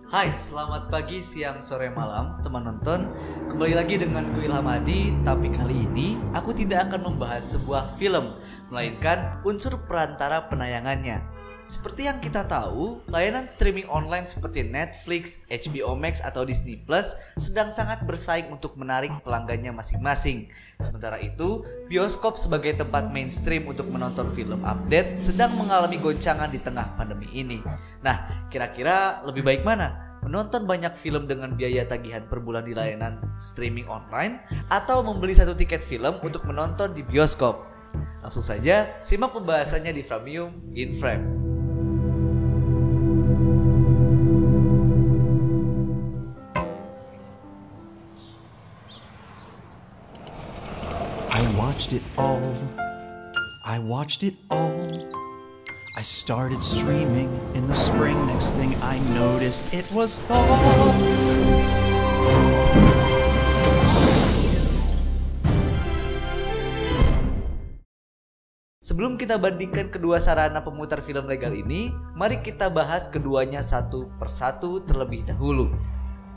Hai, selamat pagi, siang, sore, malam, teman nonton. Kembali lagi dengan ku Ilham Adi, tapi kali ini aku tidak akan membahas sebuah film, melainkan unsur perantara penayangannya. Seperti yang kita tahu, layanan streaming online seperti Netflix, HBO Max, atau Disney Plus sedang sangat bersaing untuk menarik pelanggannya masing-masing. Sementara itu, bioskop sebagai tempat mainstream untuk menonton film update sedang mengalami goncangan di tengah pandemi ini. Nah, kira-kira lebih baik mana? Menonton banyak film dengan biaya tagihan per bulan di layanan streaming online atau membeli satu tiket film untuk menonton di bioskop? Langsung saja simak pembahasannya di Framium in Frame. I watched it all. I started streaming in the spring. Next thing I noticed, it was fall. Sebelum kita bandingkan kedua sarana pemutar film legal ini, mari kita bahas keduanya satu persatu terlebih dahulu.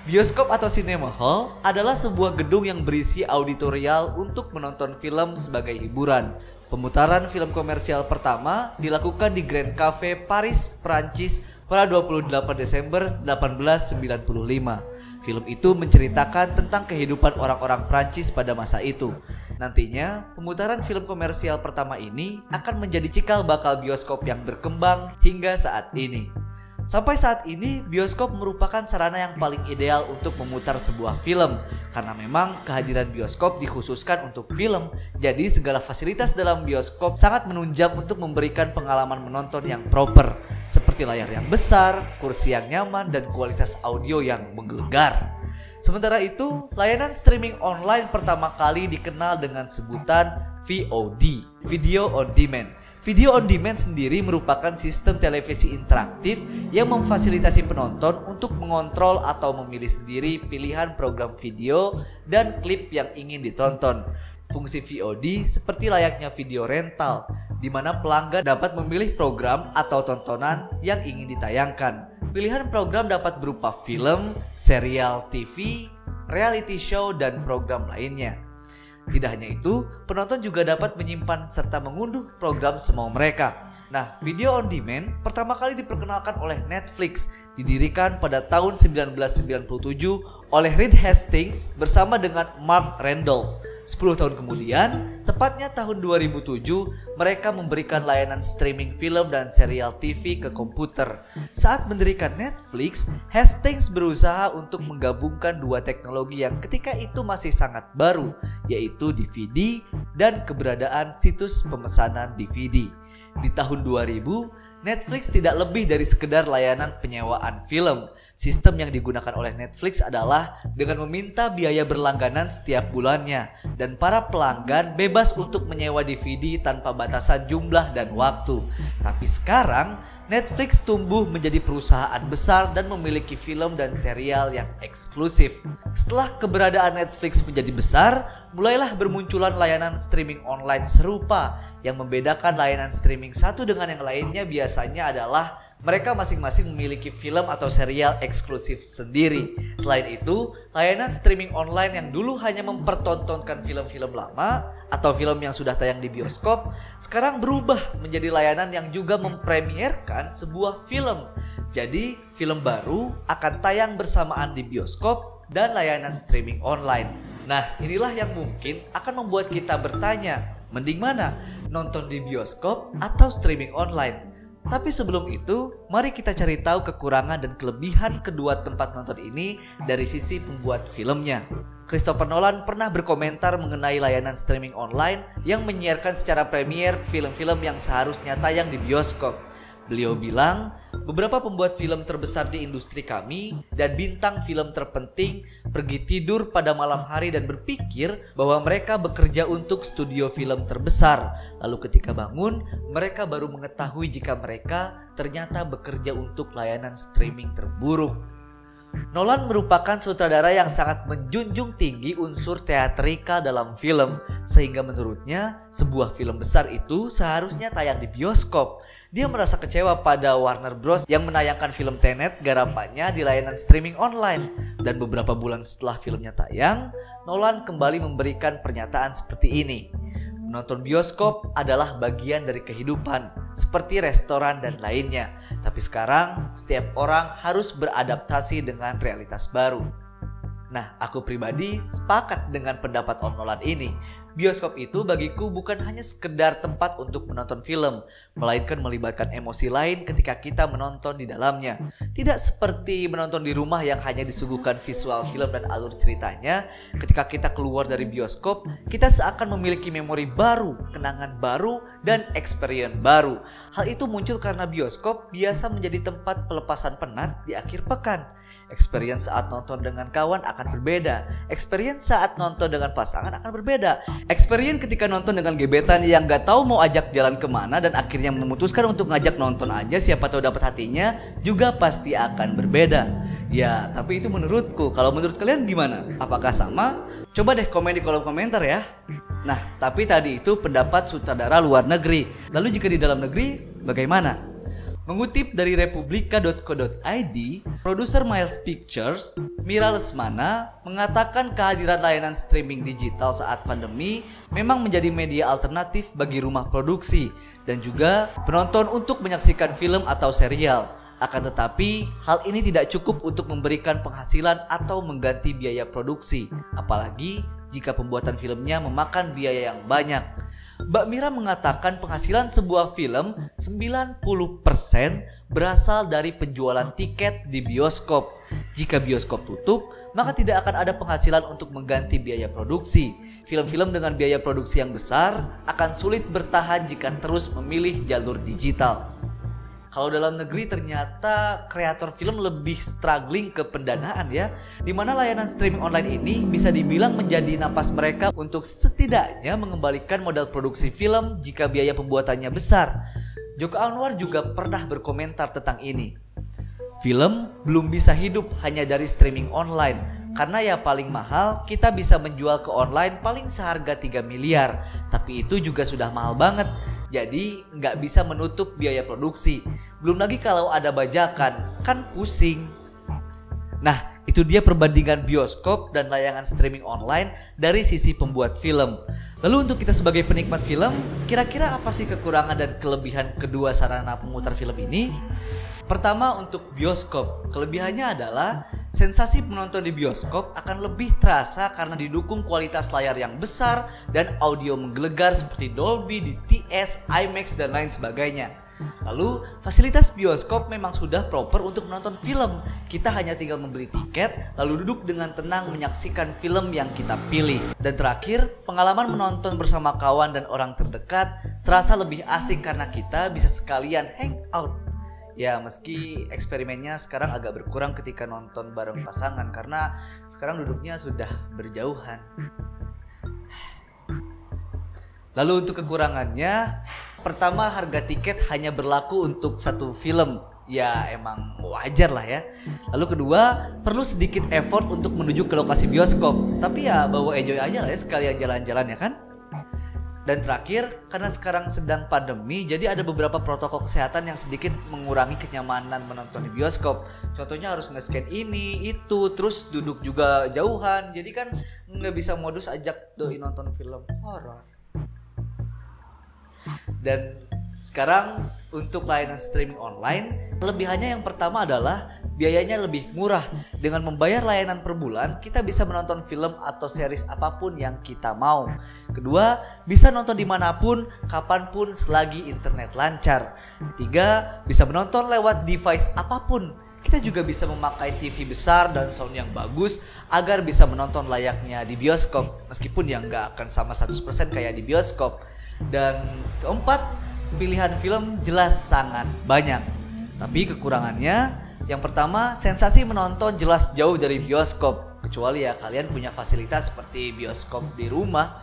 Bioskop atau cinema hall adalah sebuah gedung yang berisi auditorial untuk menonton film sebagai hiburan. Pemutaran film komersial pertama dilakukan di Grand Cafe, Paris, Prancis pada 28 Desember 1895. Film itu menceritakan tentang kehidupan orang-orang Prancis pada masa itu. Nantinya, pemutaran film komersial pertama ini akan menjadi cikal bakal bioskop yang berkembang hingga saat ini. Sampai saat ini, bioskop merupakan sarana yang paling ideal untuk memutar sebuah film karena memang kehadiran bioskop dikhususkan untuk film. Jadi segala fasilitas dalam bioskop sangat menunjang untuk memberikan pengalaman menonton yang proper, seperti layar yang besar, kursi yang nyaman, dan kualitas audio yang menggelegar. Sementara itu, layanan streaming online pertama kali dikenal dengan sebutan VOD, Video on Demand. Video on demand sendiri merupakan sistem televisi interaktif yang memfasilitasi penonton untuk mengontrol atau memilih sendiri pilihan program video dan klip yang ingin ditonton. Fungsi VOD seperti layaknya video rental, di mana pelanggan dapat memilih program atau tontonan yang ingin ditayangkan. Pilihan program dapat berupa film, serial TV, reality show, dan program lainnya. Tidak hanya itu, penonton juga dapat menyimpan serta mengunduh program semau mereka. Nah, video on demand pertama kali diperkenalkan oleh Netflix, didirikan pada tahun 1997 oleh Reed Hastings bersama dengan Mark Randall. 10 tahun kemudian, tepatnya tahun 2007, mereka memberikan layanan streaming film dan serial TV ke komputer. Saat mendirikan Netflix, Hastings berusaha untuk menggabungkan dua teknologi yang ketika itu masih sangat baru, yaitu DVD dan keberadaan situs pemesanan DVD. Di tahun 2000, Netflix tidak lebih dari sekedar layanan penyewaan film. Sistem yang digunakan oleh Netflix adalah dengan meminta biaya berlangganan setiap bulannya, dan para pelanggan bebas untuk menyewa DVD tanpa batasan jumlah dan waktu. Tapi sekarang Netflix tumbuh menjadi perusahaan besar dan memiliki film dan serial yang eksklusif. Setelah keberadaan Netflix menjadi besar, mulailah bermunculan layanan streaming online serupa. Yang membedakan layanan streaming satu dengan yang lainnya biasanya adalah mereka masing-masing memiliki film atau serial eksklusif sendiri. Selain itu, layanan streaming online yang dulu hanya mempertontonkan film-film lama atau film yang sudah tayang di bioskop, sekarang berubah menjadi layanan yang juga mempremierkan sebuah film. Jadi, film baru akan tayang bersamaan di bioskop dan layanan streaming online. Nah, inilah yang mungkin akan membuat kita bertanya, mending mana? Nonton di bioskop atau streaming online? Tapi sebelum itu, mari kita cari tahu kekurangan dan kelebihan kedua tempat nonton ini dari sisi pembuat filmnya. Christopher Nolan pernah berkomentar mengenai layanan streaming online yang menyiarkan secara premier film-film yang seharusnya tayang di bioskop. Beliau bilang, beberapa pembuat film terbesar di industri kami dan bintang film terpenting pergi tidur pada malam hari dan berpikir bahwa mereka bekerja untuk studio film terbesar. Lalu ketika bangun, mereka baru mengetahui jika mereka ternyata bekerja untuk layanan streaming terburuk. Nolan merupakan sutradara yang sangat menjunjung tinggi unsur teatrikal dalam film, sehingga menurutnya sebuah film besar itu seharusnya tayang di bioskop. Dia merasa kecewa pada Warner Bros yang menayangkan film Tenet garapannya di layanan streaming online. Dan beberapa bulan setelah filmnya tayang, Nolan kembali memberikan pernyataan seperti ini. Menonton bioskop adalah bagian dari kehidupan, seperti restoran dan lainnya. Tapi sekarang, setiap orang harus beradaptasi dengan realitas baru. Nah, aku pribadi sepakat dengan pendapat Om Nolan ini. Bioskop itu bagiku bukan hanya sekedar tempat untuk menonton film, melainkan melibatkan emosi lain ketika kita menonton di dalamnya. Tidak seperti menonton di rumah yang hanya disuguhkan visual film dan alur ceritanya. Ketika kita keluar dari bioskop, kita seakan memiliki memori baru, kenangan baru, dan experience baru. Hal itu muncul karena bioskop biasa menjadi tempat pelepasan penat di akhir pekan. Experience saat nonton dengan kawan akan berbeda. Experience saat nonton dengan pasangan akan berbeda. Experience ketika nonton dengan gebetan yang gak tahu mau ajak jalan kemana dan akhirnya memutuskan untuk ngajak nonton aja, siapa tahu dapat hatinya, juga pasti akan berbeda. Ya, tapi itu menurutku. Kalau menurut kalian gimana? Apakah sama? Coba deh komen di kolom komentar ya. Nah, tapi tadi itu pendapat sutradara luar negeri. Lalu jika di dalam negeri, bagaimana? Mengutip dari republika.co.id, produser Miles Pictures, Mira Lesmana, mengatakan kehadiran layanan streaming digital saat pandemi memang menjadi media alternatif bagi rumah produksi dan juga penonton untuk menyaksikan film atau serial. Akan tetapi, hal ini tidak cukup untuk memberikan penghasilan atau mengganti biaya produksi, apalagi jika pembuatan filmnya memakan biaya yang banyak. Mbak Mira mengatakan penghasilan sebuah film 90% berasal dari penjualan tiket di bioskop. Jika bioskop tutup, maka tidak akan ada penghasilan untuk mengganti biaya produksi. Film-film dengan biaya produksi yang besar akan sulit bertahan jika terus memilih jalur digital. Kalau dalam negeri ternyata kreator film lebih struggling ke pendanaan ya, dimana layanan streaming online ini bisa dibilang menjadi napas mereka untuk setidaknya mengembalikan modal produksi film jika biaya pembuatannya besar. Joko Anwar juga pernah berkomentar tentang ini. Film belum bisa hidup hanya dari streaming online, karena ya paling mahal kita bisa menjual ke online paling seharga 3 miliar, tapi itu juga sudah mahal banget. Jadi nggak bisa menutup biaya produksi. Belum lagi kalau ada bajakan, kan pusing. Nah, itu dia perbandingan bioskop dan layanan streaming online dari sisi pembuat film. Lalu untuk kita sebagai penikmat film, kira-kira apa sih kekurangan dan kelebihan kedua sarana pemutar film ini? Pertama, untuk bioskop, kelebihannya adalah sensasi menonton di bioskop akan lebih terasa karena didukung kualitas layar yang besar dan audio menggelegar seperti Dolby, DTS, IMAX, dan lain sebagainya. Lalu, fasilitas bioskop memang sudah proper untuk menonton film. Kita hanya tinggal membeli tiket, lalu duduk dengan tenang menyaksikan film yang kita pilih. Dan terakhir, pengalaman menonton bersama kawan dan orang terdekat terasa lebih asik karena kita bisa sekalian hangout. Ya, meski eksperimennya sekarang agak berkurang ketika nonton bareng pasangan karena sekarang duduknya sudah berjauhan. Lalu untuk kekurangannya, pertama, harga tiket hanya berlaku untuk satu film. Ya emang wajar lah ya. Lalu kedua, perlu sedikit effort untuk menuju ke lokasi bioskop. Tapi ya bawa enjoy aja lah ya, sekalian jalan-jalan ya kan. Dan terakhir, karena sekarang sedang pandemi, jadi ada beberapa protokol kesehatan yang sedikit mengurangi kenyamanan menonton di bioskop. Contohnya harus nge-scan ini, itu, terus duduk juga jauhan. Jadi kan nggak bisa modus ajak doi nonton film horor. Dan sekarang untuk layanan streaming online, kelebihannya yang pertama adalah biayanya lebih murah. Dengan membayar layanan per bulan, kita bisa menonton film atau series apapun yang kita mau. Kedua, bisa nonton dimanapun, kapanpun selagi internet lancar. Ketiga, bisa menonton lewat device apapun. Kita juga bisa memakai TV besar dan sound yang bagus agar bisa menonton layaknya di bioskop, meskipun ya nggak akan sama 100% kayak di bioskop. Dan keempat, pilihan film jelas sangat banyak. Tapi kekurangannya, yang pertama, sensasi menonton jelas jauh dari bioskop, kecuali ya kalian punya fasilitas seperti bioskop di rumah.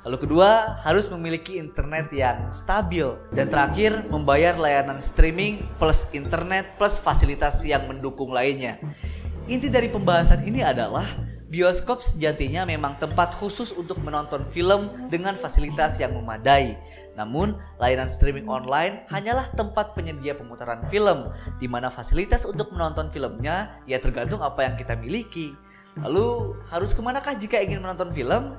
Lalu kedua, harus memiliki internet yang stabil. Dan terakhir, membayar layanan streaming plus internet plus fasilitas yang mendukung lainnya. Inti dari pembahasan ini adalah bioskop sejatinya memang tempat khusus untuk menonton film dengan fasilitas yang memadai. Namun, layanan streaming online hanyalah tempat penyedia pemutaran film, di mana fasilitas untuk menonton filmnya ya tergantung apa yang kita miliki. Lalu, harus kemanakah jika ingin menonton film?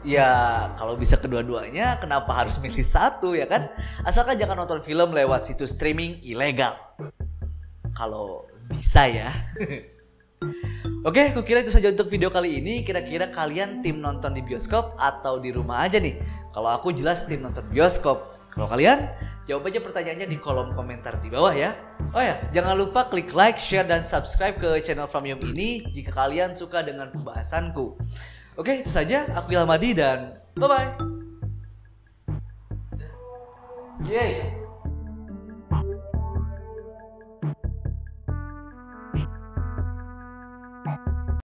Ya, kalau bisa kedua-duanya, kenapa harus milih satu ya kan? Asalkan jangan nonton film lewat situs streaming ilegal. Kalau bisa ya. Oke, kukira itu saja untuk video kali ini. Kira-kira kalian tim nonton di bioskop atau di rumah aja nih? Kalau aku jelas tim nonton bioskop. Kalau kalian, jawab aja pertanyaannya di kolom komentar di bawah ya. Oh ya, jangan lupa klik like, share, dan subscribe ke channel From Yum ini jika kalian suka dengan pembahasanku. Oke, itu saja. Aku Ilham Adi dan bye-bye. Yeay.